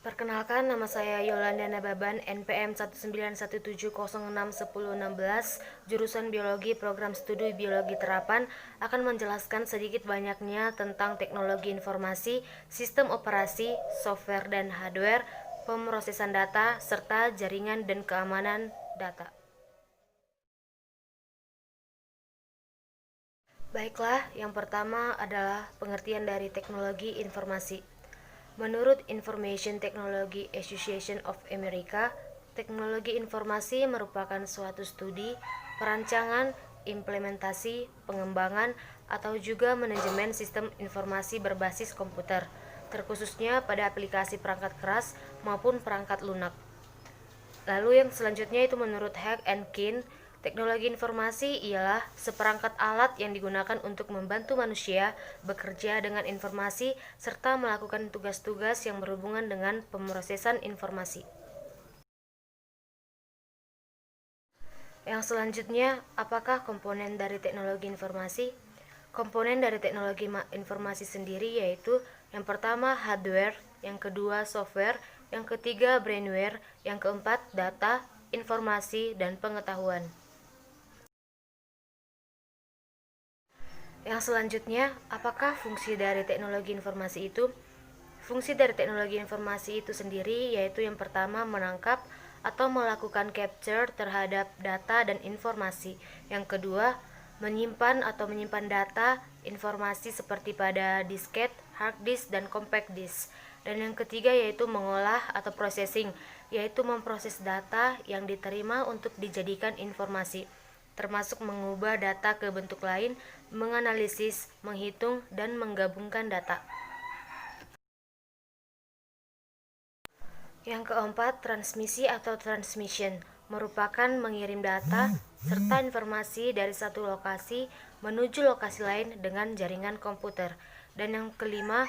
Perkenalkan, nama saya Yolanda Nababan, NPM 19170611016, jurusan Biologi Program Studi Biologi Terapan, akan menjelaskan sedikit banyaknya tentang teknologi informasi, sistem operasi, software dan hardware, pemrosesan data, serta jaringan dan keamanan data. Baiklah, yang pertama adalah pengertian dari teknologi informasi. Menurut Information Technology Association of America, teknologi informasi merupakan suatu studi, perancangan, implementasi, pengembangan, atau juga manajemen sistem informasi berbasis komputer, terkhususnya pada aplikasi perangkat keras maupun perangkat lunak. Lalu yang selanjutnya itu menurut Hack and Keen, teknologi informasi ialah seperangkat alat yang digunakan untuk membantu manusia bekerja dengan informasi serta melakukan tugas-tugas yang berhubungan dengan pemrosesan informasi. Yang selanjutnya, apakah komponen dari teknologi informasi? Komponen dari teknologi informasi sendiri yaitu yang pertama hardware, yang kedua software, yang ketiga brainware, yang keempat data, informasi, dan pengetahuan. Yang selanjutnya, apakah fungsi dari teknologi informasi itu? Fungsi dari teknologi informasi itu sendiri yaitu yang pertama menangkap atau melakukan capture terhadap data dan informasi. Yang kedua, menyimpan data, informasi seperti pada disket, hard disk, dan compact disk. Dan yang ketiga yaitu mengolah atau processing, yaitu memproses data yang diterima untuk dijadikan informasi, termasuk mengubah data ke bentuk lain, menganalisis, menghitung, dan menggabungkan data. Yang keempat, transmisi atau transmission merupakan mengirim data serta informasi dari satu lokasi menuju lokasi lain dengan jaringan komputer. Dan yang kelima,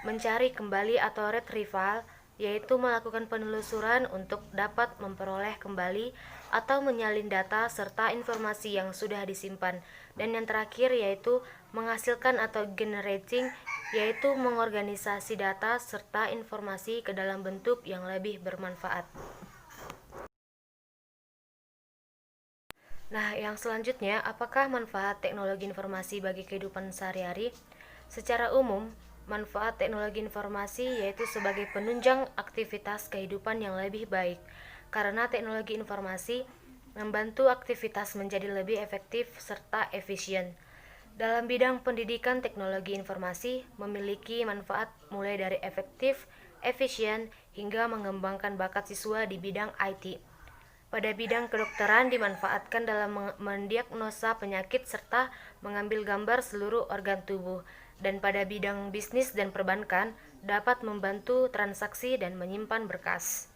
mencari kembali atau retrieval, yaitu melakukan penelusuran untuk dapat memperoleh kembali atau menyalin data serta informasi yang sudah disimpan. Dan yang terakhir yaitu menghasilkan atau generating, yaitu mengorganisasi data serta informasi ke dalam bentuk yang lebih bermanfaat. Nah, yang selanjutnya, apakah manfaat teknologi informasi bagi kehidupan sehari-hari? Secara umum, manfaat teknologi informasi yaitu sebagai penunjang aktivitas kehidupan yang lebih baik, karena teknologi informasi membantu aktivitas menjadi lebih efektif serta efisien. Dalam bidang pendidikan, teknologi informasi memiliki manfaat mulai dari efektif, efisien, hingga mengembangkan bakat siswa di bidang IT. Pada bidang kedokteran dimanfaatkan dalam mendiagnosa penyakit serta mengambil gambar seluruh organ tubuh. Dan pada bidang bisnis dan perbankan dapat membantu transaksi dan menyimpan berkas.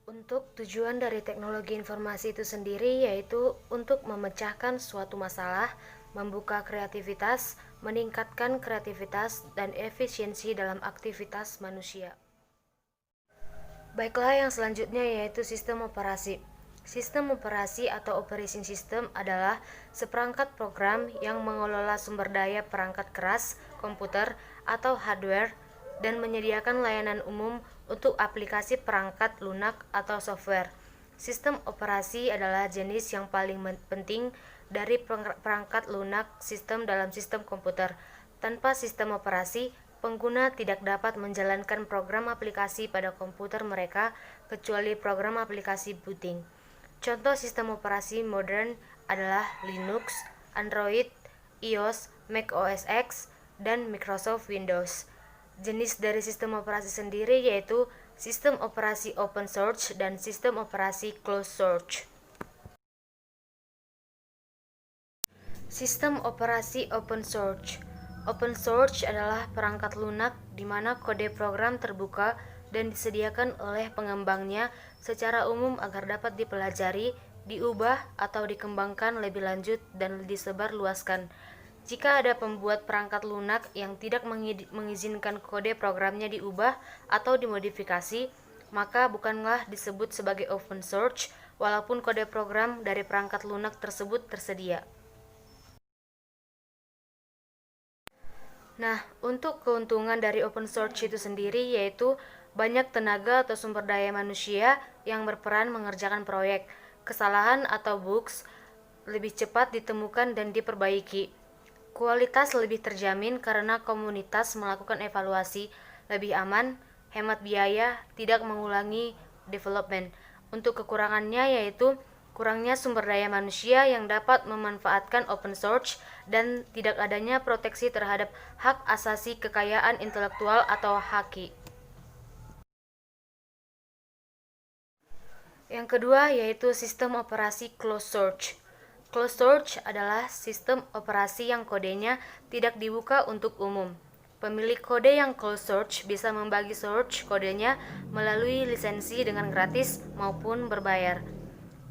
Untuk tujuan dari teknologi informasi itu sendiri yaitu untuk memecahkan suatu masalah, membuka kreativitas, meningkatkan kreativitas dan efisiensi dalam aktivitas manusia. Baiklah, yang selanjutnya yaitu sistem operasi. Sistem operasi atau operating system adalah seperangkat program yang mengelola sumber daya perangkat keras, komputer, atau hardware, dan menyediakan layanan umum untuk aplikasi perangkat lunak atau software. Sistem operasi adalah jenis yang paling penting dari perangkat lunak sistem dalam sistem komputer. Tanpa sistem operasi, pengguna tidak dapat menjalankan program aplikasi pada komputer mereka kecuali program aplikasi booting. Contoh sistem operasi modern adalah Linux, Android, iOS, Mac OS X, dan Microsoft Windows. Jenis dari sistem operasi sendiri yaitu sistem operasi open source dan sistem operasi closed source. Sistem operasi open source. Open source adalah perangkat lunak di mana kode program terbuka dan disediakan oleh pengembangnya secara umum agar dapat dipelajari, diubah, atau dikembangkan lebih lanjut dan disebarluaskan. Jika ada pembuat perangkat lunak yang tidak mengizinkan kode programnya diubah atau dimodifikasi, maka bukanlah disebut sebagai open source walaupun kode program dari perangkat lunak tersebut tersedia. Nah, untuk keuntungan dari open source itu sendiri yaitu banyak tenaga atau sumber daya manusia yang berperan mengerjakan proyek. Kesalahan atau bugs lebih cepat ditemukan dan diperbaiki. Kualitas lebih terjamin karena komunitas melakukan evaluasi, lebih aman, hemat biaya, tidak mengulangi development. Untuk kekurangannya yaitu kurangnya sumber daya manusia yang dapat memanfaatkan open source dan tidak adanya proteksi terhadap hak asasi kekayaan intelektual atau haki. Yang kedua yaitu sistem operasi closed source. Closed source adalah sistem operasi yang kodenya tidak dibuka untuk umum. Pemilik kode yang closed source bisa membagi source kodenya melalui lisensi dengan gratis maupun berbayar.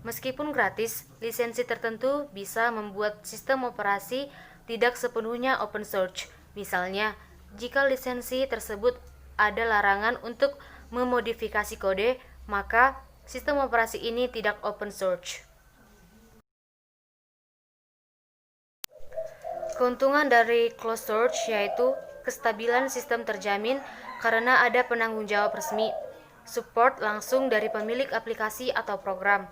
Meskipun gratis, lisensi tertentu bisa membuat sistem operasi tidak sepenuhnya open source. Misalnya, jika lisensi tersebut ada larangan untuk memodifikasi kode, maka sistem operasi ini tidak open source. Keuntungan dari closed source yaitu kestabilan sistem terjamin karena ada penanggung jawab resmi, support langsung dari pemilik aplikasi atau program,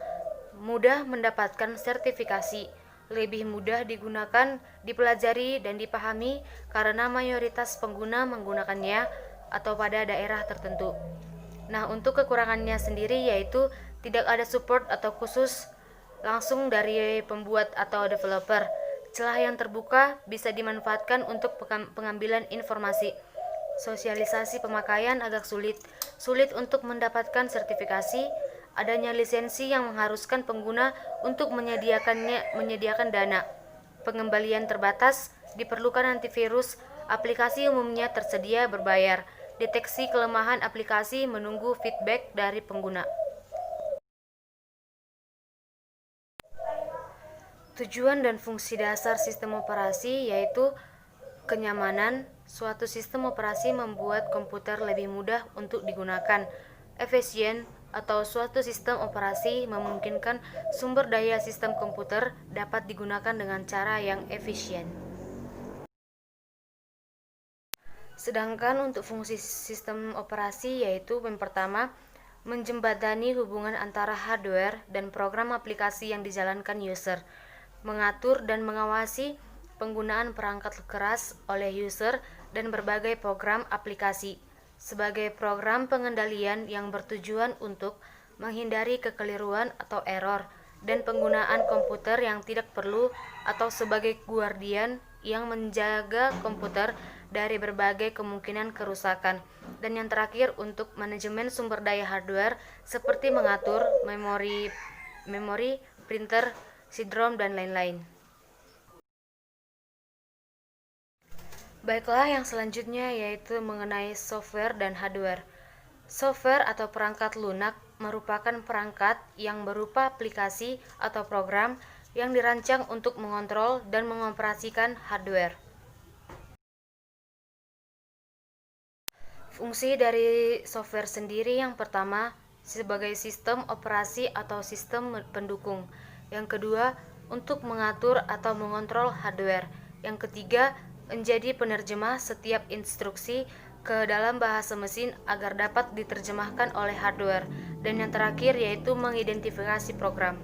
mudah mendapatkan sertifikasi, lebih mudah digunakan, dipelajari, dan dipahami karena mayoritas pengguna menggunakannya atau pada daerah tertentu. Nah, untuk kekurangannya sendiri yaitu tidak ada support atau khusus langsung dari pembuat atau developer. Celah yang terbuka bisa dimanfaatkan untuk pengambilan informasi. Sosialisasi pemakaian agak sulit untuk mendapatkan sertifikasi. Adanya lisensi yang mengharuskan pengguna untuk menyediakan dana. Pengembalian terbatas, diperlukan antivirus, aplikasi umumnya tersedia berbayar. Deteksi kelemahan aplikasi menunggu feedback dari pengguna. Tujuan dan fungsi dasar sistem operasi yaitu kenyamanan. Suatu sistem operasi membuat komputer lebih mudah untuk digunakan. Efisien atau suatu sistem operasi memungkinkan sumber daya sistem komputer dapat digunakan dengan cara yang efisien. Sedangkan untuk fungsi sistem operasi yaitu yang pertama, menjembatani hubungan antara hardware dan program aplikasi yang dijalankan user, mengatur dan mengawasi penggunaan perangkat keras oleh user dan berbagai program aplikasi sebagai program pengendalian yang bertujuan untuk menghindari kekeliruan atau error dan penggunaan komputer yang tidak perlu atau sebagai guardian yang menjaga komputer dari berbagai kemungkinan kerusakan. Dan yang terakhir untuk manajemen sumber daya hardware seperti mengatur memori, printer, CD-ROM dan lain-lain. Baiklah, yang selanjutnya yaitu mengenai software dan hardware. Software atau perangkat lunak merupakan perangkat yang berupa aplikasi atau program yang dirancang untuk mengontrol dan mengoperasikan hardware. Fungsi dari software sendiri yang pertama sebagai sistem operasi atau sistem pendukung. Yang kedua, untuk mengatur atau mengontrol hardware. Yang ketiga, menjadi penerjemah setiap instruksi ke dalam bahasa mesin agar dapat diterjemahkan oleh hardware. Dan yang terakhir yaitu mengidentifikasi program.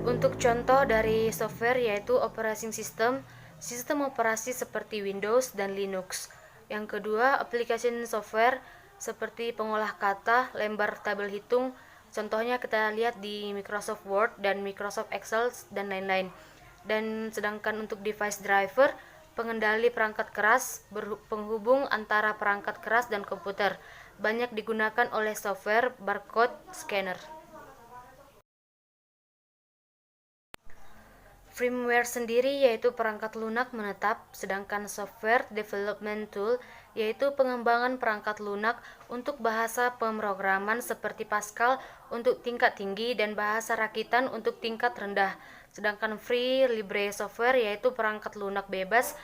Untuk contoh dari software yaitu operating system, sistem operasi seperti Windows dan Linux. Yang kedua, application software seperti pengolah kata, lembar tabel hitung. Contohnya kita lihat di Microsoft Word dan Microsoft Excel dan lain-lain. Dan sedangkan untuk device driver, pengendali perangkat keras, penghubung antara perangkat keras dan komputer, banyak digunakan oleh software barcode scanner. Firmware sendiri yaitu perangkat lunak menetap, sedangkan software development tool yaitu pengembangan perangkat lunak untuk bahasa pemrograman seperti Pascal untuk tingkat tinggi dan bahasa rakitan untuk tingkat rendah. Sedangkan free libre software yaitu perangkat lunak bebas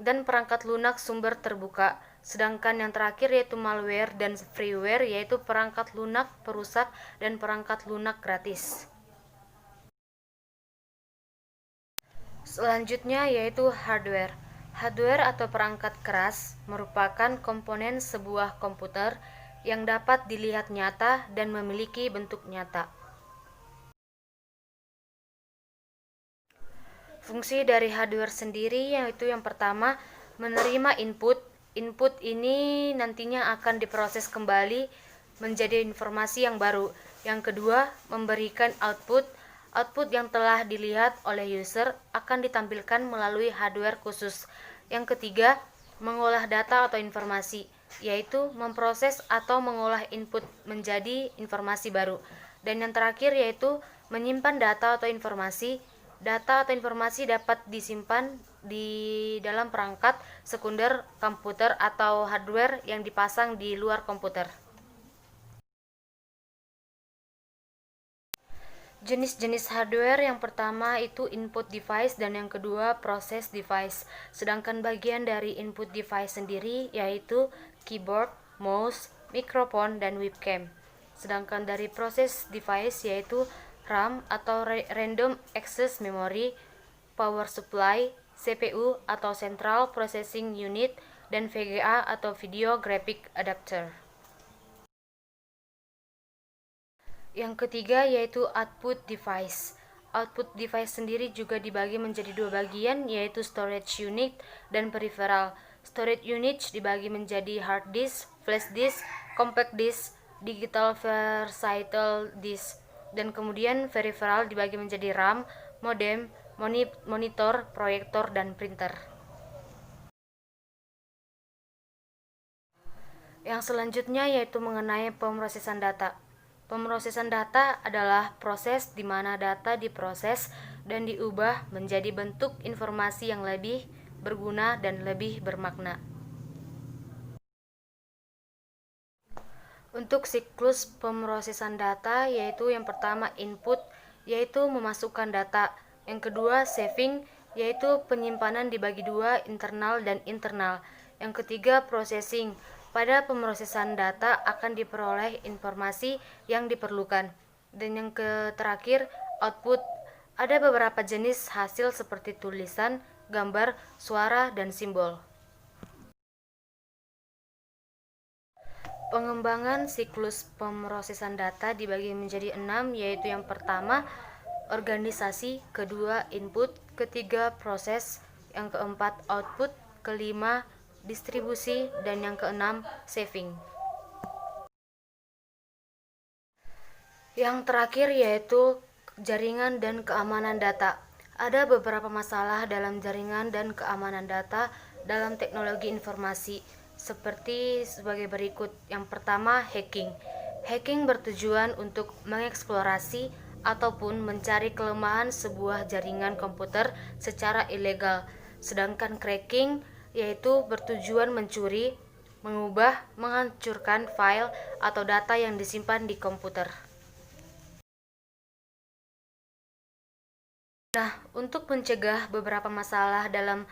dan perangkat lunak sumber terbuka. Sedangkan yang terakhir yaitu malware dan freeware yaitu perangkat lunak perusak dan perangkat lunak gratis. Selanjutnya yaitu hardware. Hardware atau perangkat keras merupakan komponen sebuah komputer yang dapat dilihat nyata dan memiliki bentuk nyata. Fungsi dari hardware sendiri yaitu yang pertama menerima input. Input ini nantinya akan diproses kembali menjadi informasi yang baru. Yang kedua, memberikan output. Output yang telah dilihat oleh user akan ditampilkan melalui hardware khusus. Yang ketiga, mengolah data atau informasi, yaitu memproses atau mengolah input menjadi informasi baru. Dan yang terakhir yaitu menyimpan data atau informasi. Data atau informasi dapat disimpan di dalam perangkat sekunder komputer atau hardware yang dipasang di luar komputer. Jenis-jenis hardware yang pertama itu input device dan yang kedua process device. Sedangkan bagian dari input device sendiri yaitu keyboard, mouse, mikrofon, dan webcam. Sedangkan dari process device yaitu RAM atau Random Access Memory, power supply, CPU atau Central Processing Unit, dan VGA atau Video Graphic Adapter. Yang ketiga yaitu output device. Output device sendiri juga dibagi menjadi dua bagian yaitu storage unit dan peripheral. Storage unit dibagi menjadi hard disk, flash disk, compact disk, digital versatile disk, dan kemudian peripheral dibagi menjadi RAM, modem, monitor, proyektor, dan printer. Yang selanjutnya yaitu mengenai pemrosesan data. Pemrosesan data adalah proses di mana data diproses dan diubah menjadi bentuk informasi yang lebih berguna dan lebih bermakna. Untuk siklus pemrosesan data yaitu yang pertama input, yaitu memasukkan data. Yang kedua saving, yaitu penyimpanan dibagi dua, internal dan internal. Yang ketiga processing. Pada pemrosesan data akan diperoleh informasi yang diperlukan. Dan yang terakhir output. Ada beberapa jenis hasil seperti tulisan, gambar, suara, dan simbol. Pengembangan siklus pemrosesan data dibagi menjadi 6, yaitu yang pertama organisasi, kedua input, ketiga proses, yang keempat output, kelima distribusi, dan yang keenam saving. Yang terakhir yaitu jaringan dan keamanan data. Ada beberapa masalah dalam jaringan dan keamanan data dalam teknologi informasi seperti sebagai berikut. Yang pertama, hacking. Hacking bertujuan untuk mengeksplorasi ataupun mencari kelemahan sebuah jaringan komputer secara ilegal. Sedangkan cracking yaitu bertujuan mencuri, mengubah, menghancurkan file atau data yang disimpan di komputer. Nah, untuk mencegah beberapa masalah dalam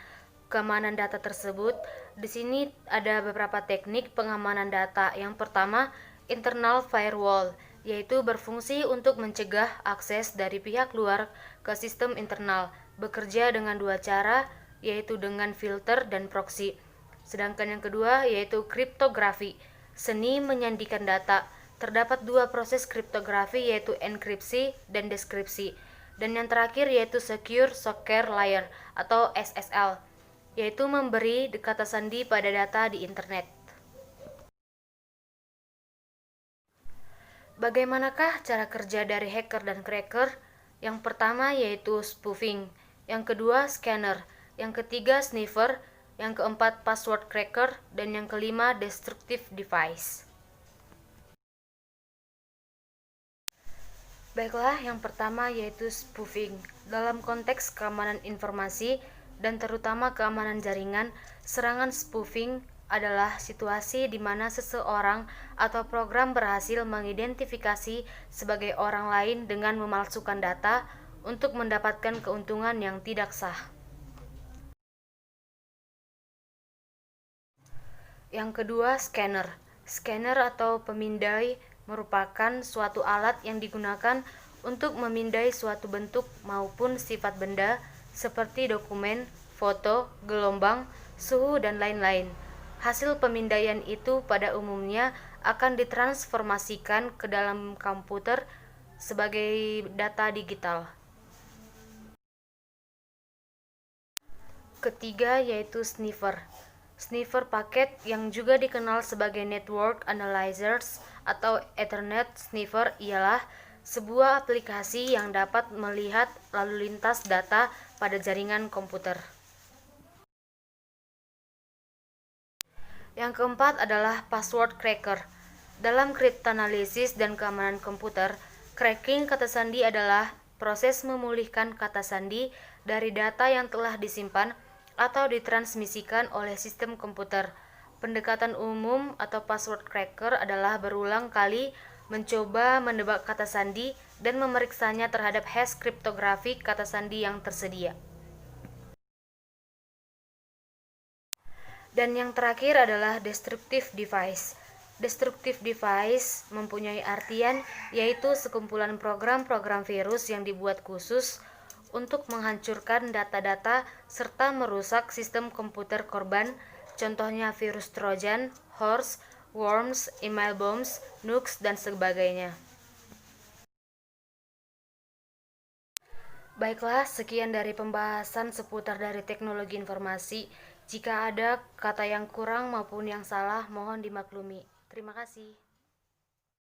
keamanan data tersebut, di sini ada beberapa teknik pengamanan data. Yang pertama, internal firewall, yaitu berfungsi untuk mencegah akses dari pihak luar ke sistem internal. Bekerja dengan dua cara, yaitu dengan filter dan proxy. Sedangkan yang kedua yaitu kriptografi, seni menyandikan data. Terdapat dua proses kriptografi yaitu enkripsi dan deskripsi. Dan yang terakhir yaitu Secure Software Layer atau SSL, yaitu memberi kata sandi pada data di internet. Bagaimanakah cara kerja dari hacker dan cracker? Yang pertama yaitu spoofing, yang kedua scanner, yang ketiga sniffer, yang keempat password cracker, dan yang kelima destructive device. Baiklah, yang pertama yaitu spoofing. Dalam konteks keamanan informasi dan terutama keamanan jaringan, serangan spoofing adalah situasi di mana seseorang atau program berhasil mengidentifikasi sebagai orang lain dengan memalsukan data untuk mendapatkan keuntungan yang tidak sah. Yang kedua, scanner. Scanner atau pemindai merupakan suatu alat yang digunakan untuk memindai suatu bentuk maupun sifat benda seperti dokumen, foto, gelombang, suhu, dan lain-lain. Hasil pemindaian itu pada umumnya akan ditransformasikan ke dalam komputer sebagai data digital. Ketiga yaitu sniffer. Sniffer paket yang juga dikenal sebagai Network Analyzers atau Ethernet Sniffer ialah sebuah aplikasi yang dapat melihat lalu lintas data pada jaringan komputer. Yang keempat adalah password cracker. Dalam kriptoanalisis dan keamanan komputer, cracking kata sandi adalah proses memulihkan kata sandi dari data yang telah disimpan atau ditransmisikan oleh sistem komputer. Pendekatan umum atau password cracker adalah berulang kali mencoba menebak kata sandi dan memeriksanya terhadap hash kriptografik kata sandi yang tersedia. Dan yang terakhir adalah destructive device. Destructive device mempunyai artian yaitu sekumpulan program-program virus yang dibuat khusus untuk menghancurkan data-data serta merusak sistem komputer korban, contohnya virus Trojan, horse, worms, email bombs, nukes, dan sebagainya. Baiklah, sekian dari pembahasan seputar dari teknologi informasi. Jika ada kata yang kurang maupun yang salah, mohon dimaklumi. Terima kasih.